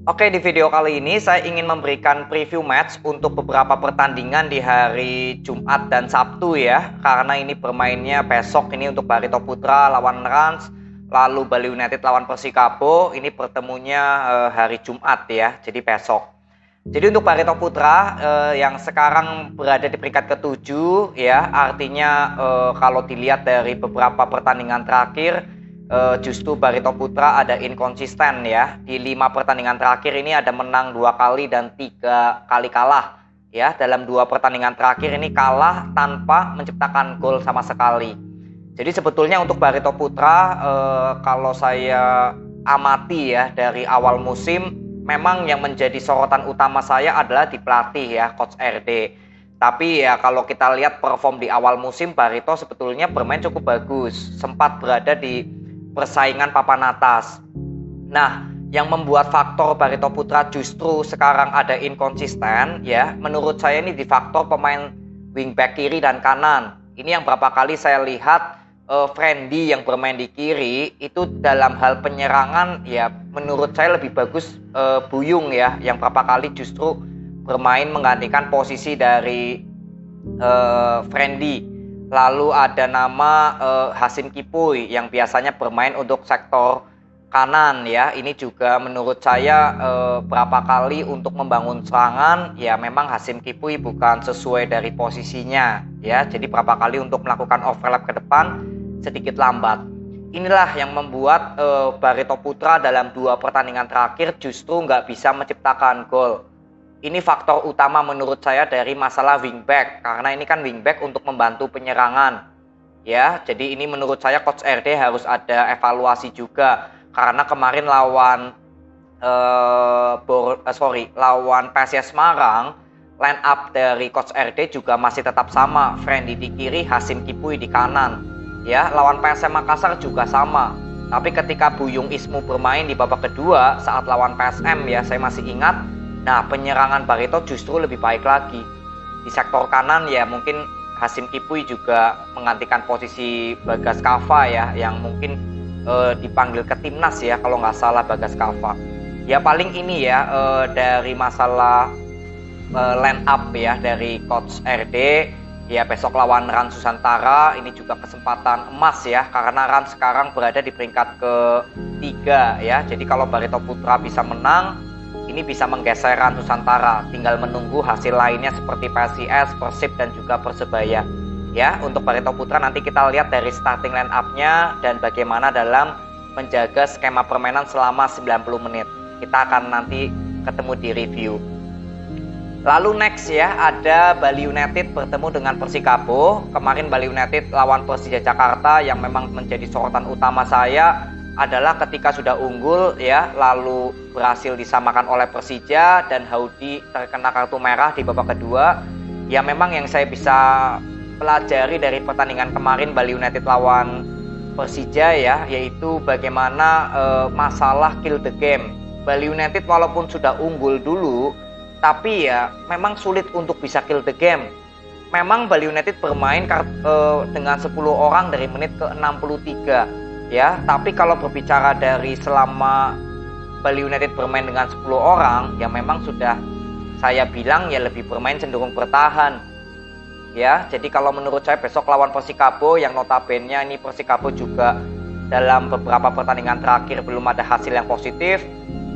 Oke, di video kali ini saya ingin memberikan preview match untuk beberapa pertandingan di hari Jumat dan Sabtu ya. Karena ini bermainnya besok ini untuk Barito Putra lawan Rans, lalu Bali United lawan Persikabo. Ini pertemunya hari Jumat ya, jadi besok. Jadi untuk Barito Putra yang sekarang berada di peringkat ke-7 ya, artinya kalau dilihat dari beberapa pertandingan terakhir justru Barito Putra ada inkonsisten ya. Di 5 pertandingan terakhir ini ada menang 2 kali dan 3 kali kalah ya. Dalam 2 pertandingan terakhir ini kalah tanpa menciptakan gol sama sekali. Jadi sebetulnya untuk Barito Putra kalau saya amati ya dari awal musim, memang yang menjadi sorotan utama saya adalah di pelatih ya, Coach RD. Tapi ya kalau kita lihat perform di awal musim, Barito sebetulnya bermain cukup bagus, sempat berada di persaingan papan atas. Nah, yang membuat faktor Barito Putra justru sekarang ada inkonsisten ya, menurut saya ini di faktor pemain wingback kiri dan kanan. Ini yang berapa kali saya lihat Friendly yang bermain di kiri itu dalam hal penyerangan ya menurut saya lebih bagus Buyung ya, yang berapa kali justru bermain menggantikan posisi dari Friendly. Lalu ada nama Hasim Kipuy yang biasanya bermain untuk sektor kanan ya. Ini juga menurut saya berapa kali untuk membangun serangan ya memang Hasim Kipuy bukan sesuai dari posisinya ya. Jadi berapa kali untuk melakukan overlap ke depan sedikit lambat. Inilah yang membuat Barito Putra dalam 2 pertandingan terakhir justru nggak bisa menciptakan gol. Ini faktor utama menurut saya dari masalah wingback, karena ini kan wingback untuk membantu penyerangan ya. Jadi ini menurut saya Coach RD harus ada evaluasi juga, karena kemarin lawan lawan PSIS Semarang, line up dari Coach RD juga masih tetap sama, Friendly di kiri, Hasim Kipuy di kanan ya. Lawan PSM Makassar juga sama. Tapi ketika Buyung Ismu bermain di babak kedua saat lawan PSM ya, saya masih ingat. Nah, penyerangan Barito justru lebih baik lagi. Di sektor kanan ya mungkin Hasim Kipuy juga menggantikan posisi Bagas Kava ya, yang mungkin dipanggil ke timnas ya kalau nggak salah Bagas Kava. Ya paling ini ya dari masalah line up ya dari Coach RD. Ya besok lawan Rans Nusantara ini juga kesempatan emas ya, karena Rans sekarang berada di peringkat ke-3 ya. Jadi kalau Barito Putra bisa menang, ini bisa menggeser Rans Nusantara. Tinggal menunggu hasil lainnya seperti PSIS, Persib dan juga Persebaya. Ya, untuk Barito Putra nanti kita lihat dari starting line up-nya dan bagaimana dalam menjaga skema permainan selama 90 menit. Kita akan nanti ketemu di review. Lalu next ya, ada Bali United bertemu dengan Persikabo. Kemarin Bali United lawan Persija Jakarta, yang memang menjadi sorotan utama saya adalah ketika sudah unggul ya, lalu berhasil disamakan oleh Persija dan Haudy terkena kartu merah di babak kedua. Ya memang yang saya bisa pelajari dari pertandingan kemarin Bali United lawan Persija ya, yaitu bagaimana masalah kill the game. Bali United walaupun sudah unggul dulu, tapi ya memang sulit untuk bisa kill the game. Memang Bali United bermain dengan 10 orang dari menit ke-63 ya. Tapi kalau berbicara dari selama Bali United bermain dengan 10 orang, ya memang sudah saya bilang ya lebih bermain cenderung bertahan ya. Jadi kalau menurut saya besok lawan Persikabo, yang notabene ini Persikabo juga dalam beberapa pertandingan terakhir belum ada hasil yang positif.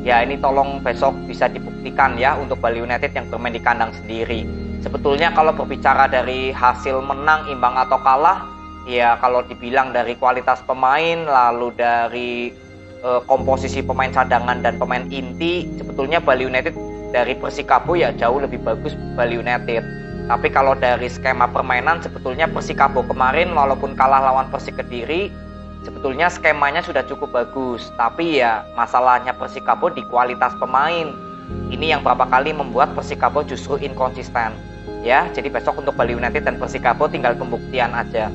Ya ini tolong besok bisa dibuktikan ya untuk Bali United yang bermain di kandang sendiri. Sebetulnya kalau berbicara dari hasil menang, imbang atau kalah, ya kalau dibilang dari kualitas pemain, lalu dari komposisi pemain cadangan dan pemain inti, sebetulnya Bali United dari Persikabo ya jauh lebih bagus Bali United. Tapi kalau dari skema permainan, sebetulnya Persikabo kemarin walaupun kalah lawan Persik Kediri, sebetulnya skemanya sudah cukup bagus. Tapi ya masalahnya Persikabo di kualitas pemain. Ini yang berapa kali membuat Persikabo justru inkonsisten ya. Jadi besok untuk Bali United dan Persikabo tinggal pembuktian aja.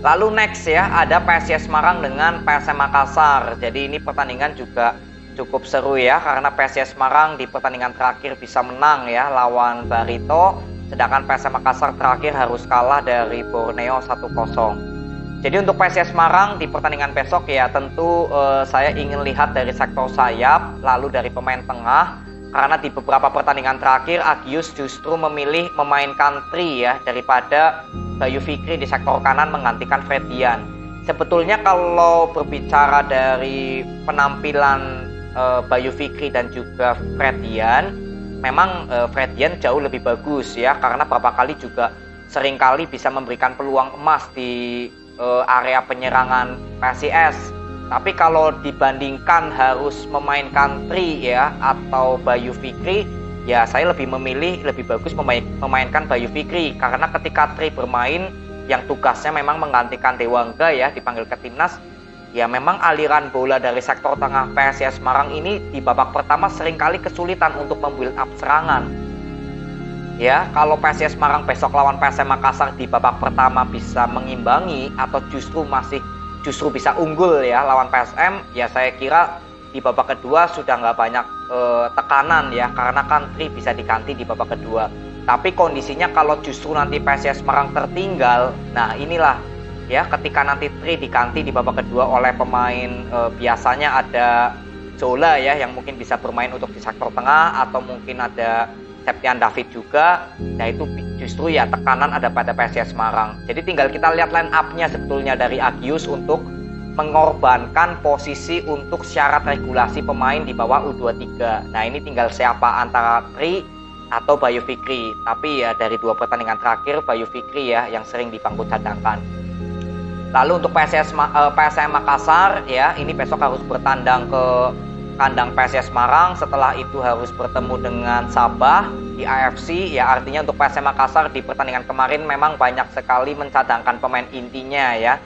Lalu next ya, ada PSIS Semarang dengan PSM Makassar. Jadi ini pertandingan juga cukup seru ya, karena PSIS Semarang di pertandingan terakhir bisa menang ya lawan Barito, sedangkan PSM Makassar terakhir harus kalah dari Borneo 1-0. Jadi untuk PSIS Semarang di pertandingan besok ya tentu saya ingin lihat dari sektor sayap, lalu dari pemain tengah, karena di beberapa pertandingan terakhir Agius justru memilih memainkan Tri ya daripada Bayu Fikri di sektor kanan menggantikan Fredian. Sebetulnya kalau berbicara dari penampilan Bayu Fikri dan juga Fredian, memang Fredian jauh lebih bagus ya, karena beberapa kali juga seringkali bisa memberikan peluang emas di area penyerangan PSIS. Tapi kalau dibandingkan harus memainkan Tri ya atau Bayu Fikri, ya saya lebih memilih lebih bagus memainkan Bayu Fikri, karena ketika Tri bermain yang tugasnya memang menggantikan Dewangga ya dipanggil ke timnas, ya memang aliran bola dari sektor tengah PSIS Semarang ini di babak pertama seringkali kesulitan untuk membuild up serangan. Ya, kalau PSIS Semarang besok lawan PSM Makassar di babak pertama bisa mengimbangi atau justru bisa unggul ya lawan PSM, ya saya kira di babak kedua sudah nggak banyak tekanan ya, karena kan Tri bisa diganti di babak kedua. Tapi kondisinya kalau justru nanti PSIS Semarang tertinggal, nah inilah ya ketika nanti Tri diganti di babak kedua oleh pemain biasanya ada Zola ya yang mungkin bisa bermain untuk di sektor tengah, atau mungkin ada Septian David juga. Nah itu justru ya tekanan ada pada PSIS Semarang. Jadi tinggal kita lihat line up-nya sebetulnya dari Agius untuk mengorbankan posisi untuk syarat regulasi pemain di bawah U23. Nah ini tinggal siapa antara Tri atau Bayu Fikri. Tapi ya dari dua pertandingan terakhir Bayu Fikri ya yang sering di bangku cadangkan. Lalu untuk PSM Makassar ya ini besok harus bertandang ke kandang PSIS Semarang, setelah itu harus bertemu dengan Sabah di AFC ya, artinya untuk PSM Makassar di pertandingan kemarin memang banyak sekali mencadangkan pemain intinya ya,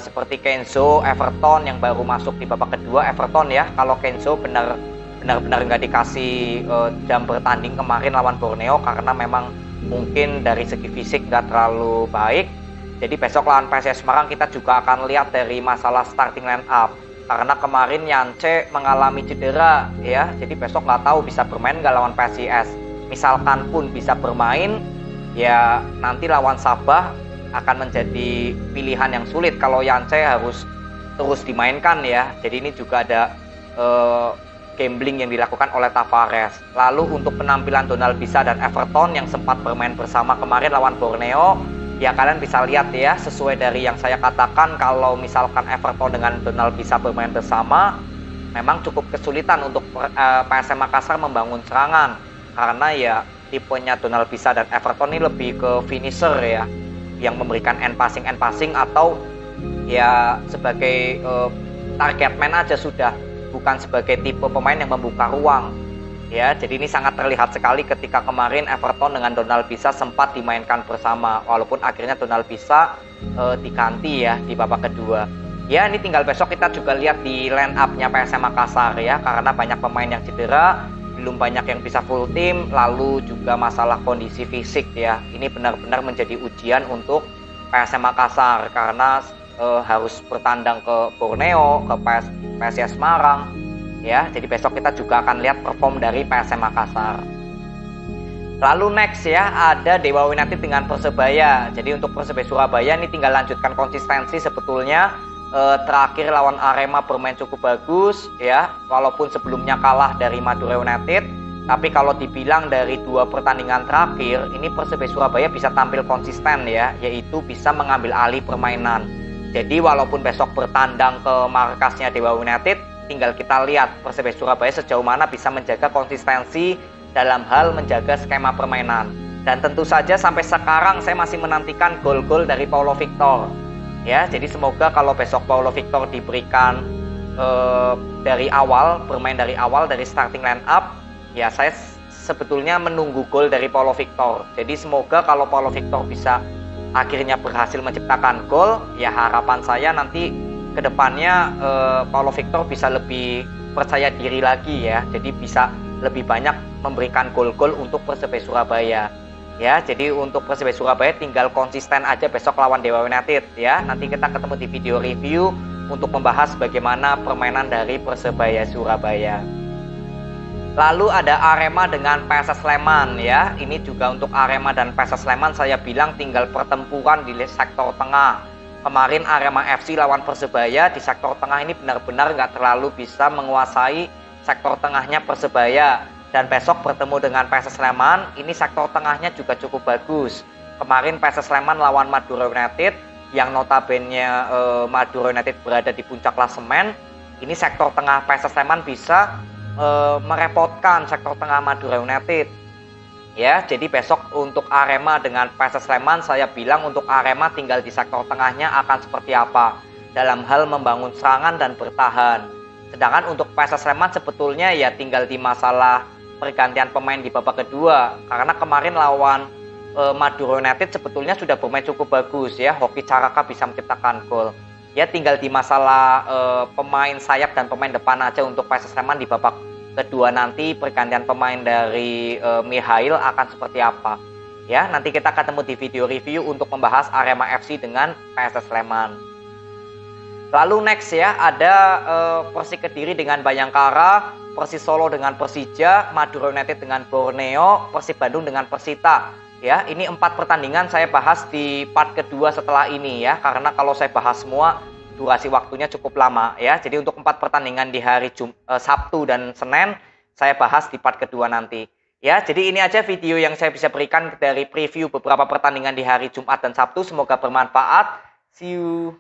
seperti Kenzo, Everton yang baru masuk di babak kedua. Everton ya, kalau Kenzo benar-benar nggak dikasih jam bertanding kemarin lawan Borneo karena memang mungkin dari segi fisik nggak terlalu baik. Jadi besok lawan PSIS Semarang kita juga akan lihat dari masalah starting line up, karena kemarin Yance mengalami cedera ya, jadi besok nggak tahu bisa bermain nggak lawan PSIS. Misalkan pun bisa bermain, ya nanti lawan Sabah akan menjadi pilihan yang sulit kalau Yance harus terus dimainkan ya. Jadi ini juga ada gambling yang dilakukan oleh Tavares. Lalu untuk penampilan Donald Bisa dan Everton yang sempat bermain bersama kemarin lawan Borneo, ya kalian bisa lihat ya, sesuai dari yang saya katakan, kalau misalkan Everton dengan Donald bisa bermain bersama, memang cukup kesulitan untuk PSM Makassar membangun serangan, karena ya tipenya Donald Bisa dan Everton ini lebih ke finisher ya, yang memberikan end passing atau ya sebagai target man aja sudah, bukan sebagai tipe pemain yang membuka ruang. Ya, jadi ini sangat terlihat sekali ketika kemarin Everton dengan Donald Bisa sempat dimainkan bersama, walaupun akhirnya Donald Bisa diganti ya di babak kedua. Ya, ini tinggal besok kita juga lihat di line up-nya PSM Makassar ya, karena banyak pemain yang cedera, belum banyak yang bisa full team, lalu juga masalah kondisi fisik ya. Ini benar-benar menjadi ujian untuk PSM Makassar karena harus bertandang ke Borneo, ke PSIS Semarang. Ya, jadi besok kita juga akan lihat perform dari PSM Makassar. Lalu next ya ada Dewa United dengan Persebaya. Jadi untuk Persebaya Surabaya ini tinggal lanjutkan konsistensi sebetulnya. Terakhir lawan Arema bermain cukup bagus ya, walaupun sebelumnya kalah dari Madura United. Tapi kalau dibilang dari dua pertandingan terakhir ini Persebaya Surabaya bisa tampil konsisten ya, yaitu bisa mengambil alih permainan. Jadi walaupun besok bertandang ke markasnya Dewa United, tinggal kita lihat Persebaya Surabaya sejauh mana bisa menjaga konsistensi dalam hal menjaga skema permainan. Dan tentu saja sampai sekarang saya masih menantikan gol-gol dari Paulo Victor. Ya, jadi semoga kalau besok Paulo Victor diberikan dari awal, bermain dari awal dari starting line up, ya saya sebetulnya menunggu gol dari Paulo Victor. Jadi semoga kalau Paulo Victor bisa akhirnya berhasil menciptakan gol, ya harapan saya nanti kedepannya Paulo Victor bisa lebih percaya diri lagi ya, jadi bisa lebih banyak memberikan gol-gol untuk Persebaya Surabaya ya. Jadi untuk Persebaya Surabaya tinggal konsisten aja besok lawan Dewa United ya. Nanti kita ketemu di video review untuk membahas bagaimana permainan dari Persebaya Surabaya. Lalu ada Arema dengan PSS Sleman ya. Ini juga untuk Arema dan PSS Sleman saya bilang tinggal pertempuran di sektor tengah. Kemarin Arema FC lawan Persebaya di sektor tengah ini benar-benar nggak terlalu bisa menguasai sektor tengahnya Persebaya. Dan besok bertemu dengan PSS Sleman, ini sektor tengahnya juga cukup bagus. Kemarin PSS Sleman lawan Madura United, yang notabene Madura United berada di puncak klasemen. Ini sektor tengah PSS Sleman bisa merepotkan sektor tengah Madura United. Ya, jadi besok untuk Arema dengan PSS Sleman, saya bilang untuk Arema tinggal di sektor tengahnya akan seperti apa dalam hal membangun serangan dan bertahan. Sedangkan untuk PSS Sleman sebetulnya ya tinggal di masalah pergantian pemain di babak kedua. Karena kemarin lawan Madura United sebetulnya sudah bermain cukup bagus ya. Hoki Caraka bisa menciptakan gol. Ya tinggal di masalah pemain sayap dan pemain depan aja untuk PSS Sleman di babak kedua nanti pergantian pemain dari Mikhail akan seperti apa. Ya, nanti kita ketemu di video review untuk membahas Arema FC dengan PSS Sleman. Lalu next ya, ada Persik Kediri dengan Bayangkara, Persis Solo dengan Persija, Madura United dengan Borneo, Persib Bandung dengan Persita. Ya, ini 4 pertandingan saya bahas di part kedua setelah ini ya, karena kalau saya bahas semua durasi waktunya cukup lama ya. Jadi untuk 4 pertandingan di hari Sabtu dan Senin saya bahas di part kedua nanti. Ya, jadi ini aja video yang saya bisa berikan dari preview beberapa pertandingan di hari Jumat dan Sabtu. Semoga bermanfaat. See you.